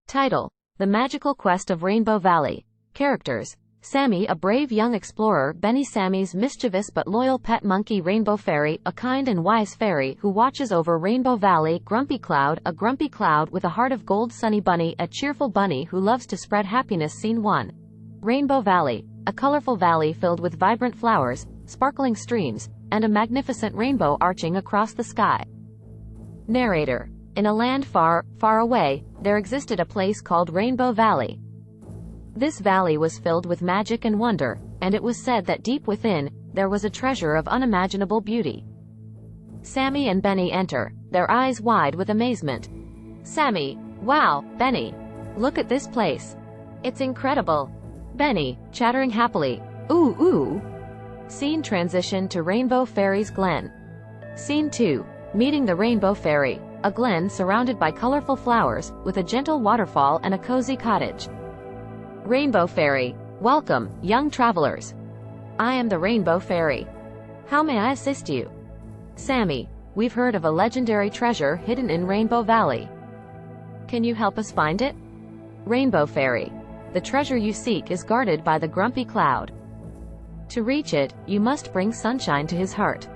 Title: The Magical Quest of Rainbow Valley. Characters: Sammy, a brave young explorer; Benny, Sammy's mischievous but loyal pet monkey; Rainbow Fairy, a kind and wise fairy who watches over Rainbow Valley; Grumpy Cloud, a grumpy cloud with a heart of gold; Sunny Bunny, a cheerful bunny who loves to spread happiness. Scene 1. Rainbow Valley, a colorful valley filled with vibrant flowers, sparkling streams, and a magnificent rainbow arching across the sky. Narrator: In a land far, far away, there existed a place called Rainbow Valley. This valley was filled with magic and wonder, and it was said that deep within, there was a treasure of unimaginable beauty. Sammy and Benny enter, their eyes wide with amazement. Sammy: Wow, Benny! Look at this place. It's incredible. Benny, chattering happily: Ooh, ooh. Scene transition to Rainbow Fairy's Glen. Scene 2. Meeting the Rainbow Fairy, a glen surrounded by colorful flowers, with a gentle waterfall and a cozy cottage. Rainbow Fairy: Welcome, young travelers. I am the Rainbow Fairy. How may I assist you? Sammy: We've heard of a legendary treasure hidden in Rainbow Valley. Can you help us find it? Rainbow Fairy: The treasure you seek is guarded by the Grumpy Cloud. To reach it, you must bring sunshine to his heart.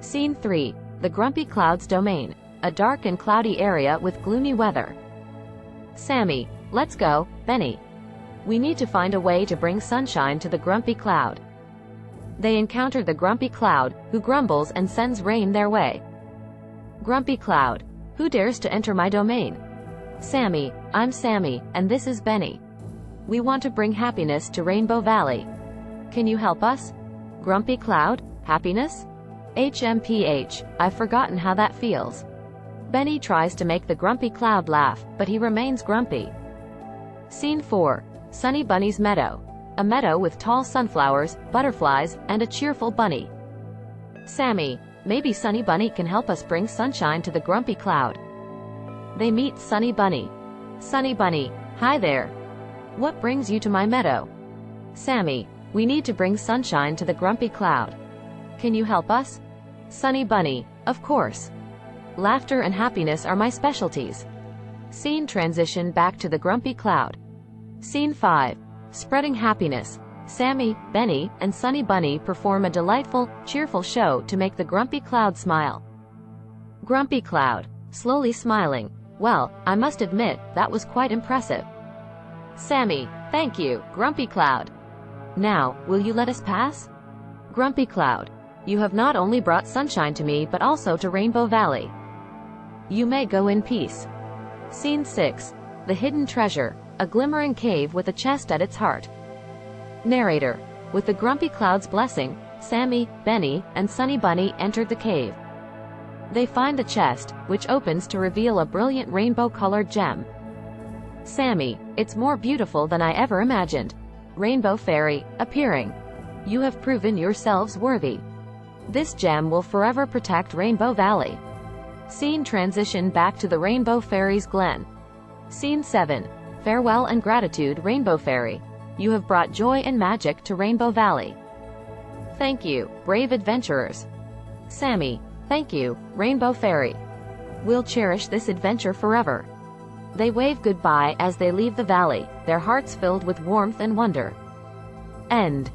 Scene 3. The Grumpy Cloud's domain, a dark and cloudy area with gloomy weather. Sammy: Let's go, Benny. We need to find a way to bring sunshine to the Grumpy Cloud. They encounter the Grumpy Cloud, who grumbles and sends rain their way. Grumpy Cloud: Who dares to enter my domain? Sammy: I'm Sammy, and this is Benny. We want to bring happiness to Rainbow Valley. Can you help us? Grumpy Cloud: Happiness? HMPH, I've forgotten how that feels. Benny tries to make the Grumpy Cloud laugh, but he remains grumpy. Scene 4. Sunny Bunny's Meadow, a meadow with tall sunflowers, butterflies, and a cheerful bunny. Sammy: Maybe Sunny Bunny can help us bring sunshine to the Grumpy Cloud. They meet Sunny Bunny. Sunny Bunny: Hi there. What brings you to my meadow? Sammy: We need to bring sunshine to the Grumpy Cloud. Can you help us? Sunny Bunny: Of course. Laughter and happiness are my specialties. Scene transition back to the Grumpy Cloud. Scene 5. Spreading happiness. Sammy, Benny, and Sunny Bunny perform a delightful, cheerful show to make the Grumpy Cloud smile. Grumpy Cloud, slowly smiling: Well, I must admit, that was quite impressive. Sammy: Thank you, Grumpy Cloud. Now, will you let us pass? Grumpy Cloud: You have not only brought sunshine to me but also to Rainbow Valley. You may go in peace. Scene 6. The Hidden Treasure, a glimmering cave with a chest at its heart. Narrator: With the Grumpy Cloud's blessing, Sammy, Benny, and Sunny Bunny entered the cave. They find the chest, which opens to reveal a brilliant rainbow-colored gem. Sammy: It's more beautiful than I ever imagined. Rainbow Fairy, appearing: You have proven yourselves worthy. This gem will forever protect Rainbow Valley. Scene transition back to the Rainbow Fairy's Glen. Scene 7. Farewell and gratitude. Rainbow Fairy: You have brought joy and magic to Rainbow Valley. Thank you, brave adventurers. Sammy: Thank you, Rainbow Fairy. We'll cherish this adventure forever. They wave goodbye as they leave the valley, their hearts filled with warmth and wonder. End.